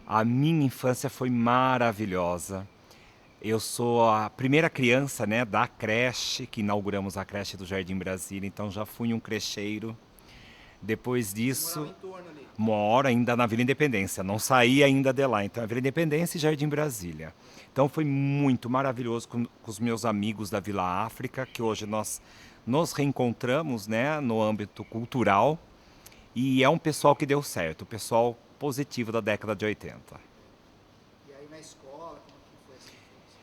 A minha infância foi maravilhosa. Eu sou a primeira criança, né, da creche, que inauguramos a creche do Jardim Brasília, então já fui um crecheiro. Depois Você morava disso, em torno ali. moro ainda na Vila Independência, não saí ainda de lá. Então, é Vila Independência e Jardim Brasília. Então, foi muito maravilhoso com os meus amigos da Vila África, que hoje nós nos reencontramos, né, no âmbito cultural. E é um pessoal que deu certo, o pessoal positivo da década de 80. E aí na escola, como que foi essa infância,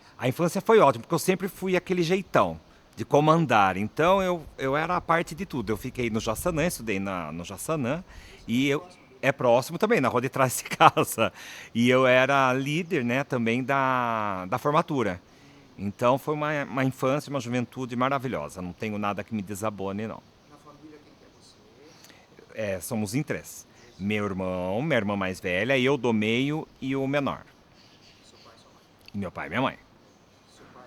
assim? A infância foi ótima, porque eu sempre fui aquele jeitão de comandar. Então eu era a parte de tudo. Eu fiquei no Jaçanã, estudei no Jaçanã. Isso é E muito eu, próximo ali. é próximo também, na rua de trás de casa. E eu era líder, né, também da formatura. Então foi uma infância, uma juventude maravilhosa. Não tenho nada que me desabone, não. Na família, quem que é você? É, somos em três. Três Meu irmãos. irmão, minha irmã mais velha, eu do meio e o menor. Seu pai e sua mãe. E meu pai e minha mãe. Seu pai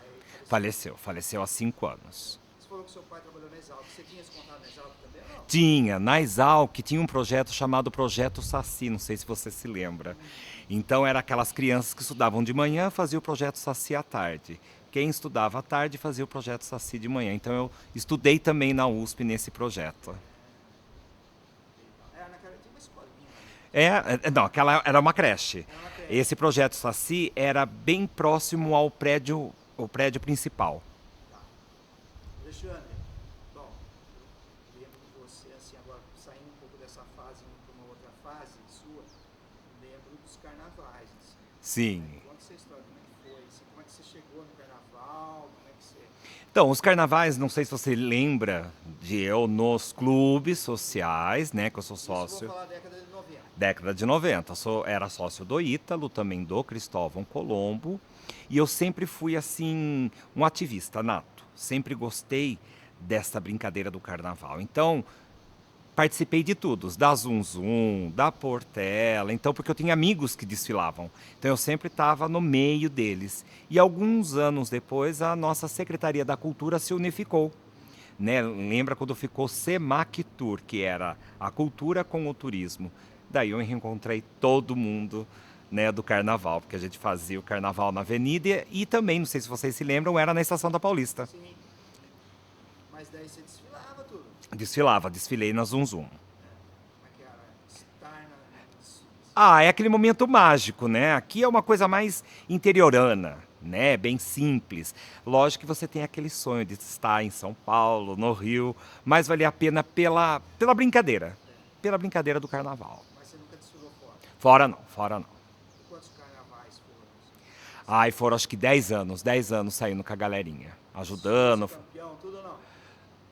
faleceu. Faleceu há 5 anos. Você falou que seu pai trabalhou na Exalc. Você tinha esse contato na Exalc também ou não? Tinha, na Exalc, tinha um projeto chamado Projeto Saci, não sei se você se lembra. Então, era aquelas crianças que estudavam de manhã, faziam o Projeto Saci à tarde. Quem estudava à tarde fazia o Projeto Saci de manhã. Então, eu estudei também na USP nesse projeto. Legal. É, naquela tinha uma escolinha ali. Não, aquela era uma creche. Era uma creche. Esse Projeto Saci era bem próximo ao prédio principal. Tá. Alexandre, bom, eu lembro de você, assim, agora saindo um pouco dessa fase, indo para uma outra fase sua, lembro dos carnavais, assim, Sim. né? Conta essa história, como é que foi, assim, como é que você chegou no carnaval, como é que você... Então, os carnavais, não sei se você lembra de eu nos clubes sociais, né, que eu sou Isso vou sócio, falar década de 90. década de 90. Era sócio do Ítalo, também do Cristóvão Colombo, e eu sempre fui, assim, um ativista nato. Sempre gostei dessa brincadeira do carnaval. Então, participei de todos, da Zum Zum, da Portela, então porque eu tinha amigos que desfilavam. Então eu sempre estava no meio deles. E alguns anos depois a nossa Secretaria da Cultura se unificou. Né? Lembra quando ficou Semactur, que era a cultura com o turismo. Daí eu reencontrei todo mundo, né, do carnaval, porque a gente fazia o carnaval na avenida e também, não sei se vocês se lembram, era na Estação da Paulista. Sim, mas daí você desfilava tudo, Desfilava, desfilei na Zum Zum. né? Como é que era? Estar no desfile, assim. Ah, é aquele momento mágico, né? Aqui é uma coisa mais interiorana, né? Bem simples. Lógico que você tem aquele sonho de estar em São Paulo, no Rio, mas vale a pena pela brincadeira. É. Pela brincadeira do carnaval. Mas você nunca desfilou fora. Fora não, fora não. E quantos carnavais foram, assim? Ai, foram acho que 10 anos saindo com a galerinha, Vice ajudando. campeão, tudo ou não?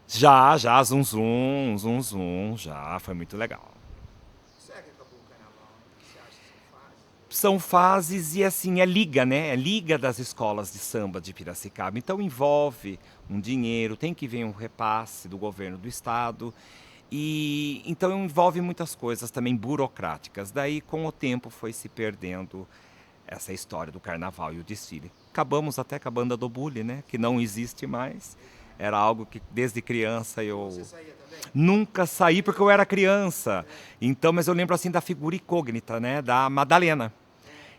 Já, zum zum, já, foi muito legal. Será que acabou o carnaval, hein? O que você acha que são fases? São fases e assim, é liga, né? É liga das escolas de samba de Piracicaba. Então envolve um dinheiro, tem que vir um repasse do governo do estado. E então envolve muitas coisas também burocráticas. Daí, com o tempo, foi se perdendo essa história do carnaval e o desfile. Acabamos até com a banda do Bully, né? Que não existe mais. Era algo que desde criança Você eu saía também? nunca saí porque eu era criança. Então, mas eu lembro assim da figura incógnita, né? Da Madalena.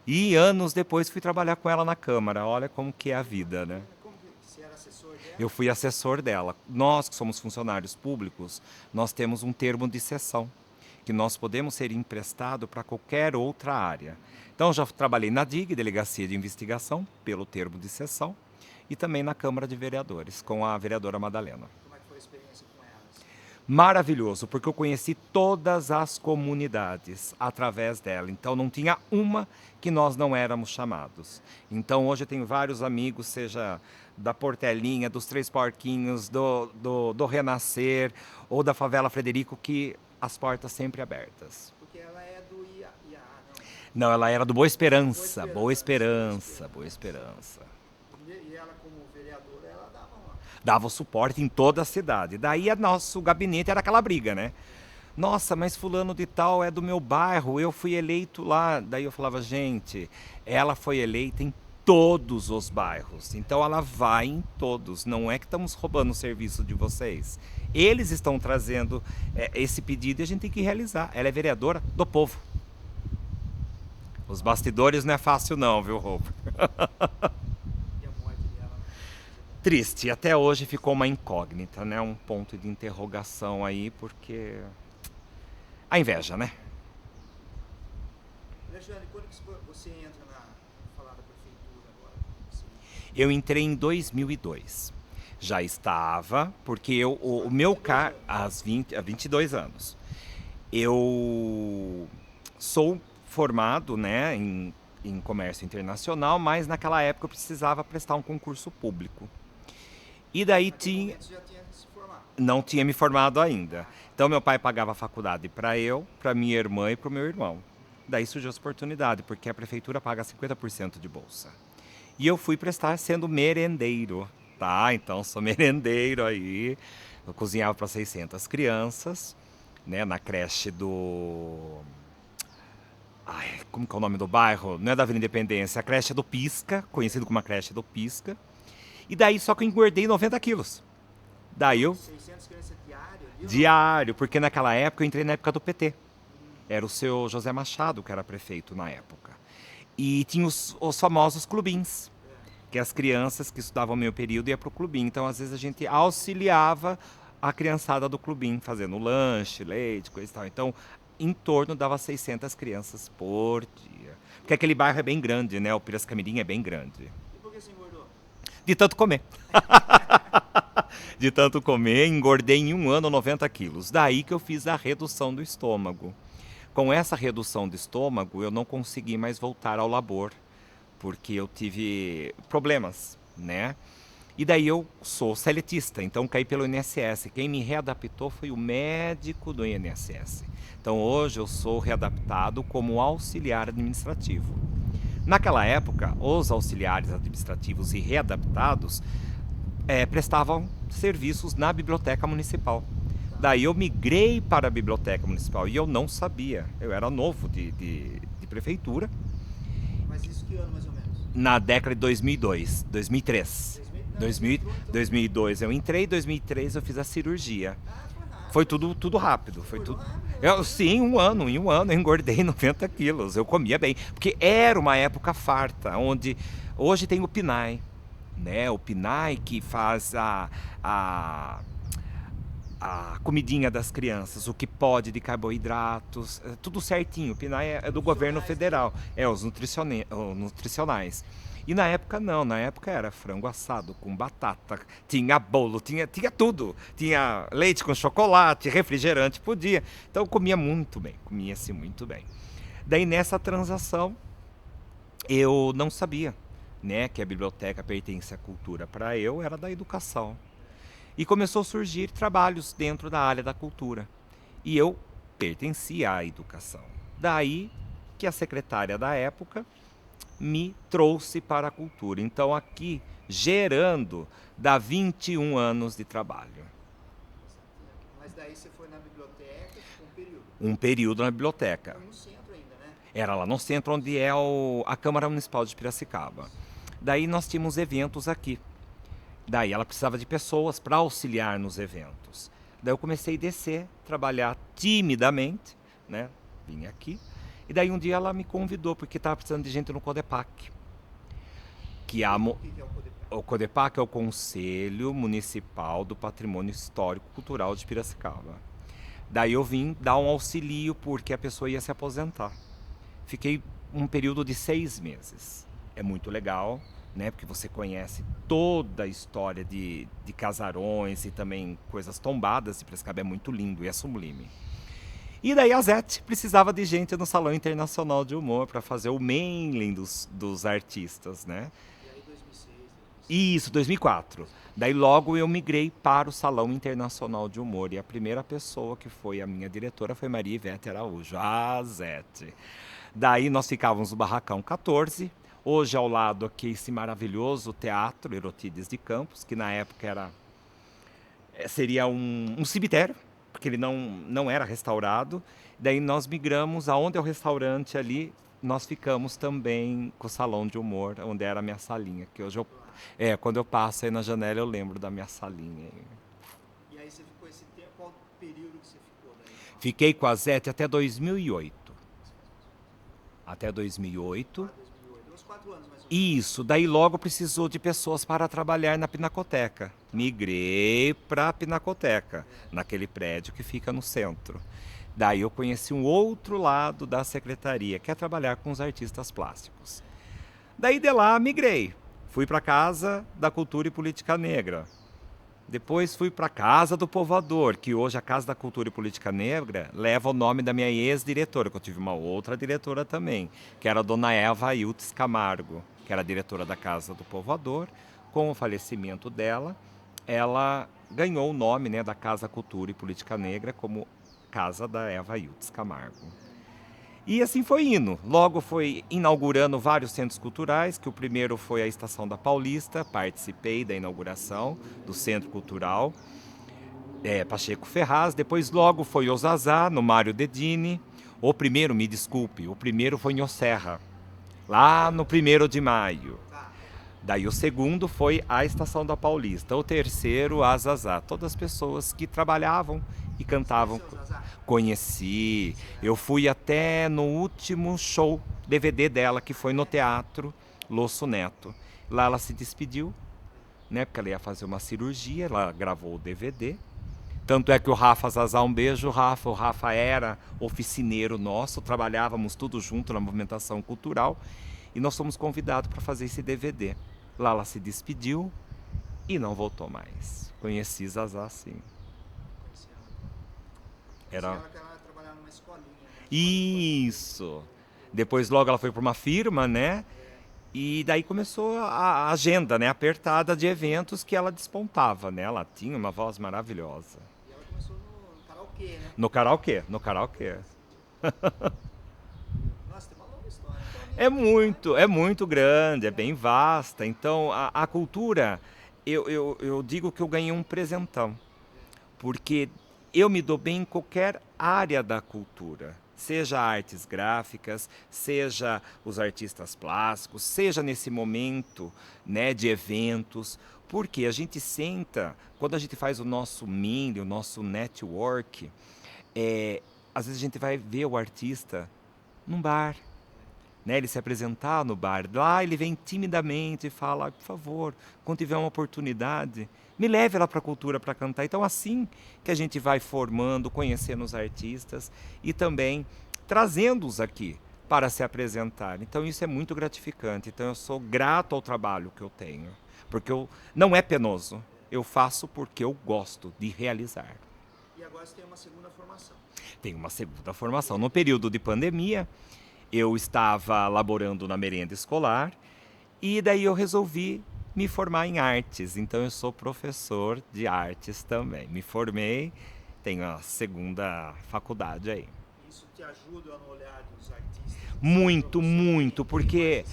E anos depois fui trabalhar com ela na Câmara. Olha como que é a vida, né? Como que você era assessor dela? Eu fui assessor dela. Nós que somos funcionários públicos, nós temos um termo de cessão, que nós podemos ser emprestado para qualquer outra área. Então já trabalhei na DIG, Delegacia de Investigação, pelo termo de cessão, e também na Câmara de Vereadores, com a vereadora Madalena. Como é que foi a experiência com ela, assim? Maravilhoso, porque eu conheci todas as comunidades através dela. Então não tinha uma que nós não éramos chamados. Então hoje eu tenho vários amigos, seja da Portelinha, dos Três Porquinhos, do Renascer ou da Favela Frederico, que as portas sempre abertas. Porque ela é do IA, não. Não, ela era do Boa Esperança, Boa Boa Esperança, Boa Esperança. Esperança. E ela, como vereadora, ela dava uma. Dava o suporte em toda a cidade. Daí nosso gabinete era aquela briga, né? Nossa, mas fulano de tal é do meu bairro, eu fui eleito lá. Daí eu falava, gente, ela foi eleita em todos os bairros. Então ela vai em todos. Não é que estamos roubando o serviço de vocês. Eles estão trazendo esse pedido e a gente tem que realizar. Ela é vereadora do povo. Os bastidores não é fácil não, viu, Roupa? E a morte dela, né? Triste. Até hoje ficou uma incógnita, né? Um ponto de interrogação aí, porque... A inveja, né? Alexandre, quando que você entra na falar da prefeitura agora? Você, Eu entrei em 2002. Já estava, porque o meu 22 cargo... anos. Há 22 anos. Eu sou formado, né, em comércio internacional, mas naquela época eu precisava prestar um concurso público. E daí naquele tinha, momento você já tinha se formado. não tinha me formado ainda. Então meu pai pagava a faculdade para eu, para minha irmã e para o meu irmão. Daí surgiu essa oportunidade, porque a prefeitura paga 50% de bolsa. E eu fui prestar sendo merendeiro, tá? Então sou merendeiro aí. Eu cozinhava para 600 crianças, né, na creche do... Ai, como que é o nome do bairro? Não é da Avenida Independência, a creche do Pisca, conhecido como a creche do Pisca. E daí só que eu engordei 90 quilos. Daí eu 600 crianças diário ali, ou não? diário, porque naquela época eu entrei na época do PT. Era o seu José Machado que era prefeito na época. E tinha os famosos clubins, que as crianças que estudavam meio período iam pro clubinho. Então, às vezes, a gente auxiliava a criançada do clubinho, fazendo lanche, leite, coisa e tal. Então, em torno dava 600 crianças por dia. Porque aquele bairro é bem grande, né? O Piracicamirim é bem grande. E por que você engordou? De tanto comer. De tanto comer, engordei em um ano 90 quilos. Daí que eu fiz a redução do estômago. Com essa redução do estômago, eu não consegui mais voltar ao labor, porque eu tive problemas, né? E daí eu sou seletista, então caí pelo INSS. Quem me readaptou foi o médico do INSS. Então hoje eu sou readaptado como auxiliar administrativo. Naquela época, os auxiliares administrativos e readaptados prestavam serviços na biblioteca municipal. Daí eu migrei para a biblioteca municipal e eu não sabia. Eu era novo de prefeitura. Mas isso que ano mais ou menos? Na década de 2002, 2003. 2000, não, 2002 eu entrei, 2003 eu fiz a cirurgia. Ah, foi rápido. Foi tudo rápido. Foi Engordou tudo. rápido, Sim, em um ano eu engordei 90 quilos. Eu comia bem. Porque era uma época farta, onde hoje tem o PNAE, né? O PNAE que faz a comidinha das crianças, o que pode de carboidratos, tudo certinho. O PNAE é do governo federal, os nutricionais. E na época não, na época era frango assado com batata, tinha bolo, tinha tudo. Tinha leite com chocolate, refrigerante, podia. Então eu comia muito bem, comia-se muito bem. Daí nessa transação eu não sabia, né, que a biblioteca pertence à cultura. Para eu era da educação. E começou a surgir trabalhos dentro da área da cultura. E eu pertencia à educação. Daí que a secretária da época me trouxe para a cultura. Então aqui, gerando, dá 21 anos de trabalho. Mas daí você foi na biblioteca, ficou um período. Um período na biblioteca. Foi no centro ainda, né? Era lá no centro, onde é a Câmara Municipal de Piracicaba. Daí nós tínhamos eventos aqui. Daí ela precisava de pessoas para auxiliar nos eventos. Daí eu comecei a descer, trabalhar timidamente, né? Vim aqui. E daí um dia ela me convidou, porque estava precisando de gente no CODEPAC. Que O que é o CODEPAC? o CODEPAC é o Conselho Municipal do Patrimônio Histórico Cultural de Piracicaba. Daí eu vim dar um auxílio, porque a pessoa ia se aposentar. Fiquei um período de 6 meses. É muito legal, né? Porque você conhece toda a história de casarões e também coisas tombadas de Piracicaba. É muito lindo e é sublime. E daí a Zete precisava de gente no Salão Internacional de Humor para fazer o mailing dos artistas, né? E aí 2006, Isso, 2004. Daí logo eu migrei para o Salão Internacional de Humor. E a primeira pessoa que foi a minha diretora foi Maria Ivete Araújo, a Zete. Daí nós ficávamos no Barracão 14. Hoje ao lado aqui esse maravilhoso teatro Erotides de Campos, que na época seria um cemitério, porque ele não era restaurado. Daí nós migramos aonde é o restaurante ali, nós ficamos também com o salão de humor, onde era a minha salinha, que hoje quando eu passo aí na janela eu lembro da minha salinha. E aí você ficou esse tempo, qual período que você ficou daí? Fiquei com a Zete até 2008. até 2008. 2008. Uns 4 anos mais ou menos. Isso, daí logo precisou de pessoas para trabalhar na Pinacoteca. Migrei para a Pinacoteca, naquele prédio que fica no centro. Daí eu conheci um outro lado da secretaria, que é trabalhar com os artistas plásticos. Daí de lá migrei. Fui para a Casa da Cultura e Política Negra. Depois fui para a Casa do Povoador, que hoje a Casa da Cultura e Política Negra leva o nome da minha ex-diretora, que eu tive uma outra diretora também, que era a dona Eva Ailtes Camargo, que era a diretora da Casa do Povoador. Com o falecimento dela, ela ganhou o nome, né, da Casa Cultura e Política Negra como Casa da Eva Ailtes Camargo. E assim foi indo. Logo foi inaugurando vários centros culturais, que o primeiro foi a Estação da Paulista, participei da inauguração do Centro Cultural Pacheco Ferraz. Depois logo foi Ozazá, no Mário Dedini. O primeiro, me desculpe, o primeiro foi em Oserra, lá no 1º de maio. Daí o segundo foi a Estação da Paulista, o terceiro a Zazá. Todas as pessoas que trabalhavam e cantavam. Conheci, eu fui até no último show DVD dela, que foi no Teatro Losso Neto. Lá ela se despediu, né, porque ela ia fazer uma cirurgia, ela gravou o DVD. Tanto é que o Rafa Zazá, um beijo, Rafa. O Rafa era oficineiro nosso, trabalhávamos tudo junto na movimentação cultural. E nós fomos convidados para fazer esse DVD. Lá ela se despediu e não voltou mais. Conheci Zazá, sim. Era... Ela trabalhava numa escolinha. Né? Isso. Depois logo ela foi para uma firma, né? E daí começou a agenda, né, apertada de eventos que ela despontava, né? Ela tinha uma voz maravilhosa. E ela começou no karaokê, né? No karaokê. Nossa, tem uma longa história. Então, É muito grande, é bem vasta. Então, a cultura, eu digo que eu ganhei um presentão. Porque eu me dou bem em qualquer área da cultura. Seja artes gráficas, seja os artistas plásticos, seja nesse momento, né, de eventos. Porque a gente senta, quando a gente faz o nosso meeting, o nosso network, às vezes a gente vai ver o artista num bar. Né, ele se apresentar no bar, lá ele vem timidamente e fala, por favor, quando tiver uma oportunidade, me leve lá para a cultura para cantar. Então assim que a gente vai formando, conhecendo os artistas e também trazendo-os aqui para se apresentar. Então isso é muito gratificante. Então eu sou grato ao trabalho que eu tenho, porque não é penoso, eu faço porque eu gosto de realizar. E agora você tem uma segunda formação. Tenho uma segunda formação. No período de pandemia, eu estava laborando na merenda escolar e daí eu resolvi me formar em artes. Então eu sou professor de artes também. Me formei, tenho a segunda faculdade aí. Isso te ajuda no olhar dos artistas? Muito, porque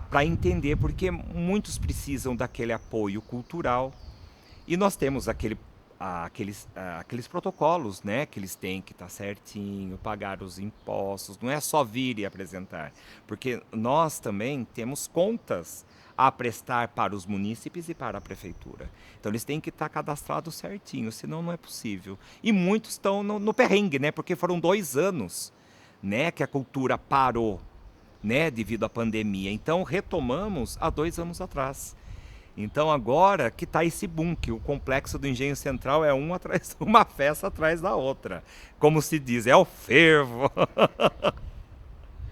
para entender, porque muitos precisam daquele apoio cultural e nós temos aqueles protocolos, né, que eles têm que estar certinho, pagar os impostos, não é só vir e apresentar, porque nós também temos contas a prestar para os munícipes e para a prefeitura. Então eles têm que estar cadastrados certinho, senão não é possível. E muitos estão no perrengue, né, porque foram 2 anos, né, que a cultura parou, né, devido à pandemia. Então retomamos há 2 anos atrás. Então agora que está esse boom, que o Complexo do Engenho Central é uma festa atrás da outra. Como se diz, é o fervo.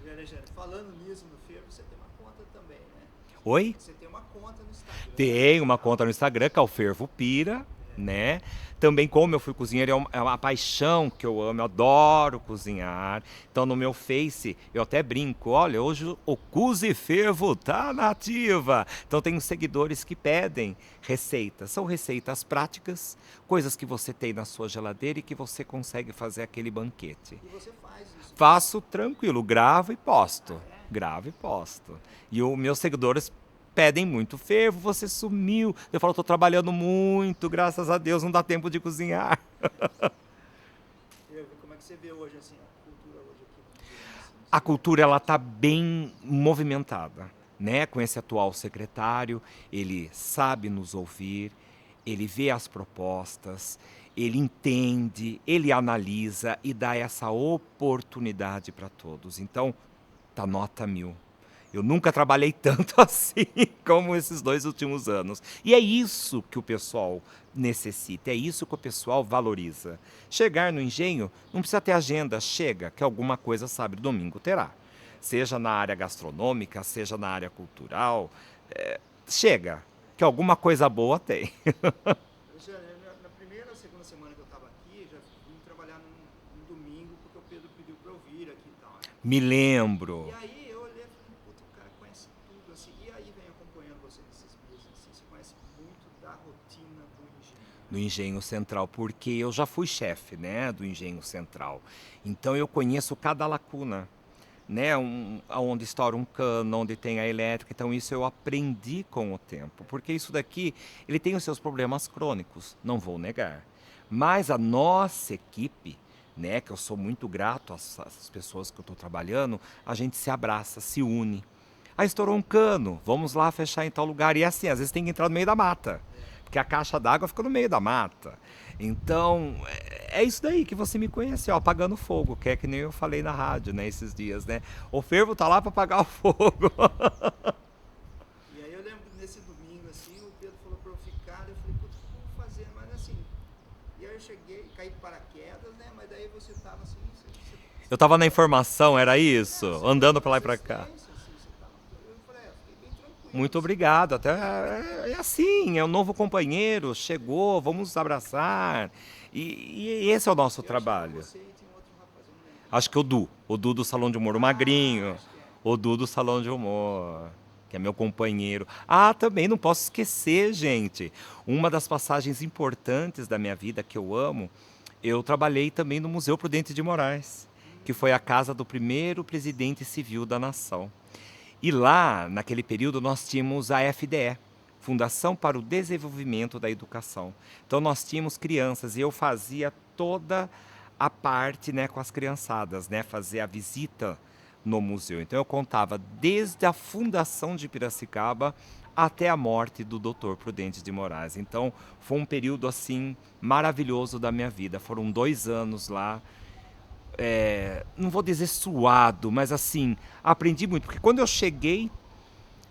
Alexandre, falando nisso no fervo, você tem uma conta também, né? Oi? Você tem uma conta no Instagram. Tem uma conta no Instagram, que é o Fervo Pira, né? Também, como eu fui cozinheiro, é uma paixão que eu amo, eu adoro cozinhar. Então no meu Face, eu até brinco, olha, hoje o Cuzi Fervo tá na ativa. Então tenho seguidores que pedem receitas. São receitas práticas, coisas que você tem na sua geladeira e que você consegue fazer aquele banquete. E você faz isso? Faço tranquilo, gravo e posto. Gravo e posto. E os meus seguidores pedem muito, fervo, você sumiu. Eu falo, estou trabalhando muito, graças a Deus, não dá tempo de cozinhar. Como é que você vê hoje assim, a cultura hoje aqui? A cultura ela está bem movimentada, né? Com esse atual secretário, ele sabe nos ouvir, ele vê as propostas, ele entende, ele analisa e dá essa oportunidade para todos. Então, nota 1000. Eu nunca trabalhei tanto assim como esses 2 últimos anos. E é isso que o pessoal necessita, é isso que o pessoal valoriza. Chegar no engenho, não precisa ter agenda, chega, que alguma coisa sabe, domingo terá. Seja na área gastronômica, seja na área cultural, chega, que alguma coisa boa tem. Alexandre, na primeira ou segunda semana que eu estava aqui, já vim trabalhar num domingo, porque o Pedro pediu para eu vir aqui e tal, né? Me lembro. E aí eu olhei e falei, puta, o cara conhece tudo, assim. E aí vem acompanhando você nesses meses, assim, você conhece muito da rotina do engenho. No Engenho Central, porque eu já fui chefe, né, do Engenho Central. Então eu conheço cada lacuna, né, onde estoura um cano, onde tem a elétrica. Então isso eu aprendi com o tempo, porque isso daqui, ele tem os seus problemas crônicos, não vou negar. Mas a nossa equipe, né, que eu sou muito grato às pessoas que eu estou trabalhando, a gente se abraça, se une. Ah, estourou um cano, vamos lá fechar em tal lugar. E assim, às vezes tem que entrar no meio da mata, porque a caixa d'água fica no meio da mata. Então, é isso daí que você me conhece, ó, apagando fogo, que é que nem eu falei na rádio, né, esses dias, né? O fervo tá lá para apagar o fogo. E aí eu lembro nesse domingo, assim, o Pedro falou para eu ficar, eu falei, puta, o que eu vou fazer? Mas assim, e aí eu cheguei, caí de paraquedas, né? Mas daí você tava assim, Eu tava na informação, era isso, andando para lá e para cá. assim, você tava, eu falei, fiquei bem tranquilo. Muito obrigado. Até é assim, é um novo companheiro, chegou, vamos nos abraçar. E esse é o nosso trabalho. Você e tem outro rapaz, eu não lembro. Acho que o Du do Salão de Humor, o Magrinho, o Du do Salão de Humor, que é meu companheiro. Ah, também não posso esquecer, gente, uma das passagens importantes da minha vida que eu amo, eu trabalhei também no Museu Prudente de Moraes, que foi a casa do primeiro presidente civil da nação. E lá, naquele período, nós tínhamos a FDE, Fundação para o Desenvolvimento da Educação. Então nós tínhamos crianças e eu fazia toda a parte, né, com as criançadas, né, fazer a visita no museu. Então eu contava desde a fundação de Piracicaba até a morte do Dr. Prudente de Moraes. Então foi um período assim maravilhoso da minha vida. Foram 2 anos lá. Não vou dizer suado, mas assim, aprendi muito. Porque quando eu cheguei,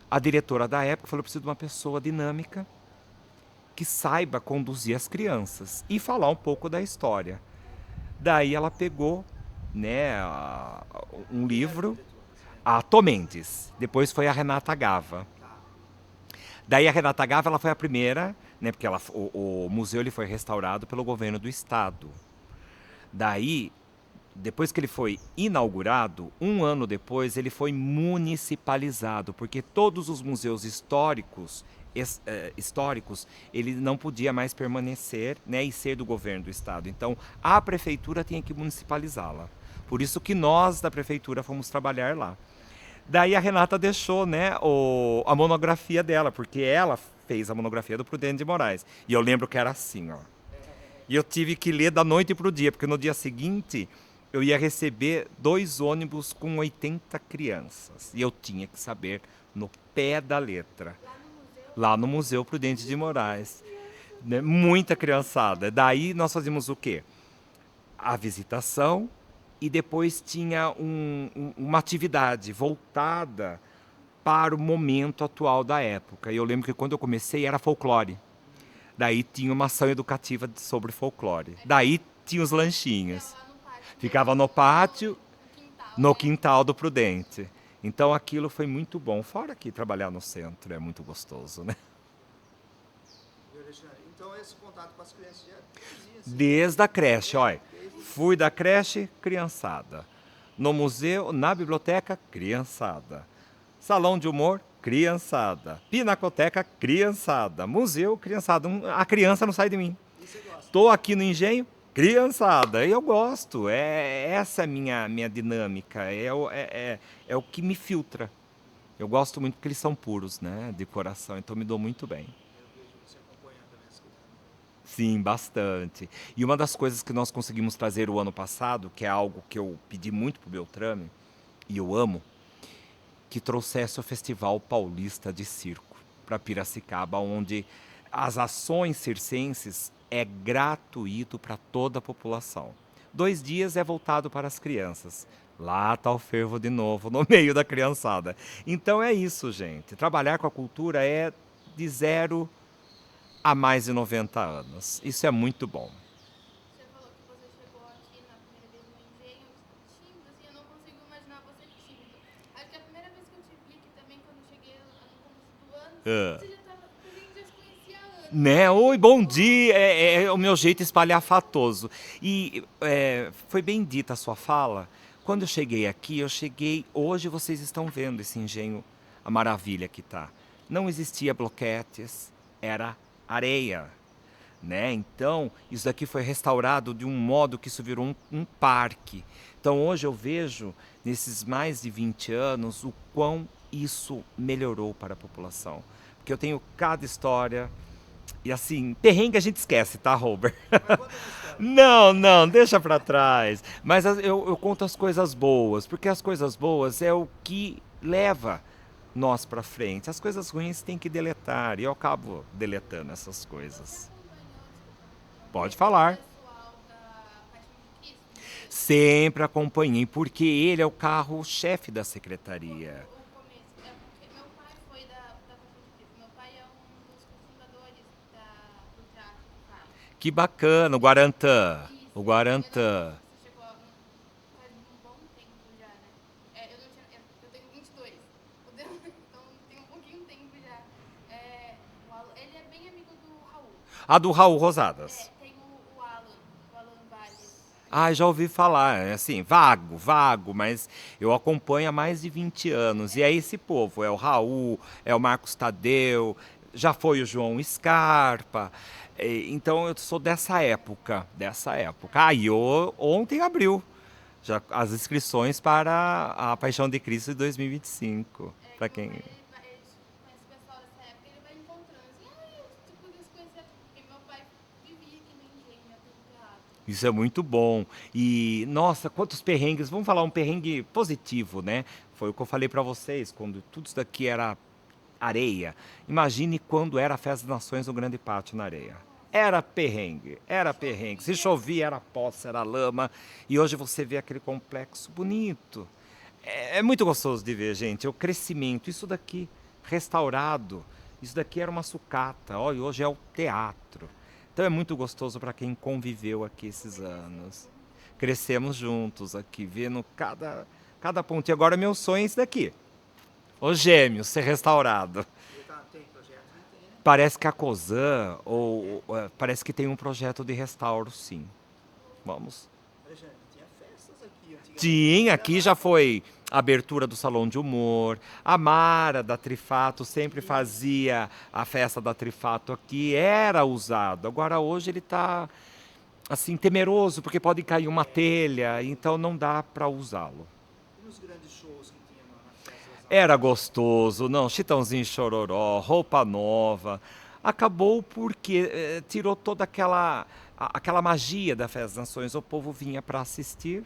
a diretora da época falou: eu preciso de uma pessoa dinâmica que saiba conduzir as crianças e falar um pouco da história. Daí ela pegou, né, um livro, a Tom Mendes, depois foi a Renata Gava. Daí a Renata Gava ela foi a primeira, né, porque o museu ele foi restaurado pelo governo do estado. Daí, depois que ele foi inaugurado, 1 ano depois ele foi municipalizado, porque todos os museus históricos, ele não podia mais permanecer, né, e ser do governo do estado. Então a prefeitura tinha que municipalizá-la. Por isso que nós da prefeitura fomos trabalhar lá. Daí a Renata deixou, né, a monografia dela, porque ela fez a monografia do Prudente de Moraes. E eu lembro que era assim, ó. E eu tive que ler da noite para o dia, porque no dia seguinte eu ia receber 2 ônibus com 80 crianças. E eu tinha que saber no pé da letra. Lá no Museu Prudente de Moraes. Né? Muita criançada. Daí nós fazíamos o quê? A visitação e depois tinha uma atividade voltada para o momento atual da época. E eu lembro que quando eu comecei era folclore. Daí tinha uma ação educativa sobre folclore. Daí tinha os lanchinhos. Ficava no pátio, no quintal do Prudente. Então aquilo foi muito bom. Fora que trabalhar no centro é muito gostoso, né? Então esse contato com as crianças já fazia assim. Desde a creche, olha. Fui da creche, criançada. No museu, na biblioteca, criançada. Salão de humor, criançada. Pinacoteca, criançada. Museu, criançada. A criança não sai de mim. Estou aqui no engenho, criançada. E eu gosto. Essa é a minha dinâmica. É o que me filtra. Eu gosto muito porque eles são puros, né? De coração. Então me dou muito bem. Eu vejo você acompanhando também as crianças. Sim, bastante. E uma das coisas que nós conseguimos trazer o ano passado, que é algo que eu pedi muito pro Beltrame, e eu amo, que trouxesse o Festival Paulista de Circo para Piracicaba, onde as ações circenses é gratuito para toda a população. 2 dias é voltado para as crianças. Lá está o fervo de novo, no meio da criançada. Então é isso, gente. Trabalhar com a cultura é de 0 a mais de 90 anos. Isso é muito bom. Você falou que você chegou aqui na primeira vez no engenho tímido, assim, eu não consigo imaginar você tímido. Acho que a primeira vez que eu te vi aqui também, quando eu cheguei no começo do ano, Ah. você já tava, a gente já se conhecia há anos. Né? Oi, bom dia! É o meu jeito espalhafatoso. E foi bem dita a sua fala. Quando eu cheguei aqui, hoje vocês estão vendo esse engenho, a maravilha que tá. Não existia bloquetes, era areia, né? Então, isso daqui foi restaurado de um modo que isso virou um parque. Então, hoje eu vejo, nesses mais de 20 anos, o quão isso melhorou para a população. Porque eu tenho cada história. E assim, perrengue a gente esquece, tá, Robert? Mas conta uma história. Não, deixa pra trás. Mas eu conto as coisas boas, porque as coisas boas é o que leva nós pra frente. As coisas ruins tem que deletar, e eu acabo deletando essas Você coisas. acompanhou, Pode o falar. pessoal da Paixão de Cristo? Sempre acompanhei, porque ele é o carro-chefe da secretaria. O começo, é porque meu pai foi da Paixão de Cristo. Meu pai é um dos cofundadores do teatro do Carmo. Que bacana, o Guarantã. Isso. O Guarantã. Você chegou faz um bom tempo já, né? Eu não tinha, eu tenho 22. Então tem um pouquinho tempo já. Ele é bem amigo do Raul. A do Raul Rosadas. Tem o Alan Valles. Ah, já ouvi falar, é assim, vago, mas eu acompanho há mais de 20 anos. E é esse povo, é o Raul, é o Marcos Tadeu, já foi o João Scarpa. Então eu sou dessa época. Ah, e ontem abriu já as inscrições para a Paixão de Cristo de 2025. Para quem... Ele conhece o pessoal dessa época, ele vai encontrando assim, eu podia se conhecer, porque meu pai vivia aqui no engenho, né, no teatro. Isso é muito bom. E, nossa, quantos perrengues. Vamos falar um perrengue positivo, né? Foi o que eu falei para vocês, quando tudo isso daqui era areia. Imagine quando era a Festa das Nações no Grande Pátio na areia. Era perrengue. Se chovia, era poça, era lama. E hoje você vê aquele complexo bonito. É muito gostoso de ver, gente. O crescimento. Isso daqui restaurado. Isso daqui era uma sucata. Ó, e hoje é o teatro. Então é muito gostoso para quem conviveu aqui esses anos. Crescemos juntos aqui, vendo cada pontinho. Agora meu sonho é esse daqui. Os Gêmeos, ser restaurado. Ele tem projeto? Não tem, né? Parece que a Cosan, parece que tem um projeto de restauro, sim. Vamos. Alexandre, tinha festas aqui antigamente. Tinha, aqui já foi a abertura do Salão de Humor. A Mara da Trifato sempre fazia a festa da Trifato aqui, era usado. Agora hoje ele está assim temeroso porque pode cair uma telha, então não dá para usá-lo. E nos grandes shows que tinha na festa das Era gostoso, não, Chitãozinho e Chororó, Roupa Nova. Acabou porque tirou toda aquela magia da Festa das Nações. O povo vinha para assistir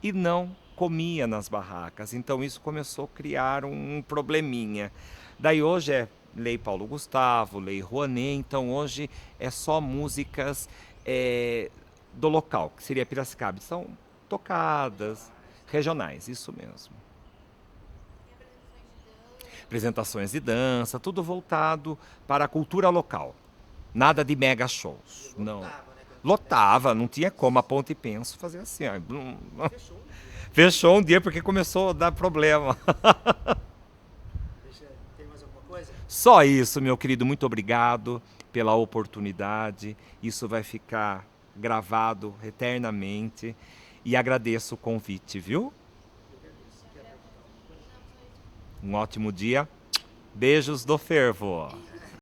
e não comia nas barracas. Então isso começou a criar um probleminha. Daí hoje é Lei Paulo Gustavo, Lei Rouanet. Então hoje é só músicas do local, que seria Piracicaba. São tocadas regionais, isso mesmo. Apresentações de dança, tudo voltado para a cultura local. Nada de mega shows. Não. Lotava, né? Lotava, não tinha como. A Ponte Penso fazer assim. Ó. Fechou um dia. Fechou um dia porque começou a dar problema. Alexandre, tem mais alguma coisa? Só isso, meu querido. Muito obrigado pela oportunidade. Isso vai ficar gravado eternamente. E agradeço o convite, viu? Um ótimo dia. Beijos do fervo.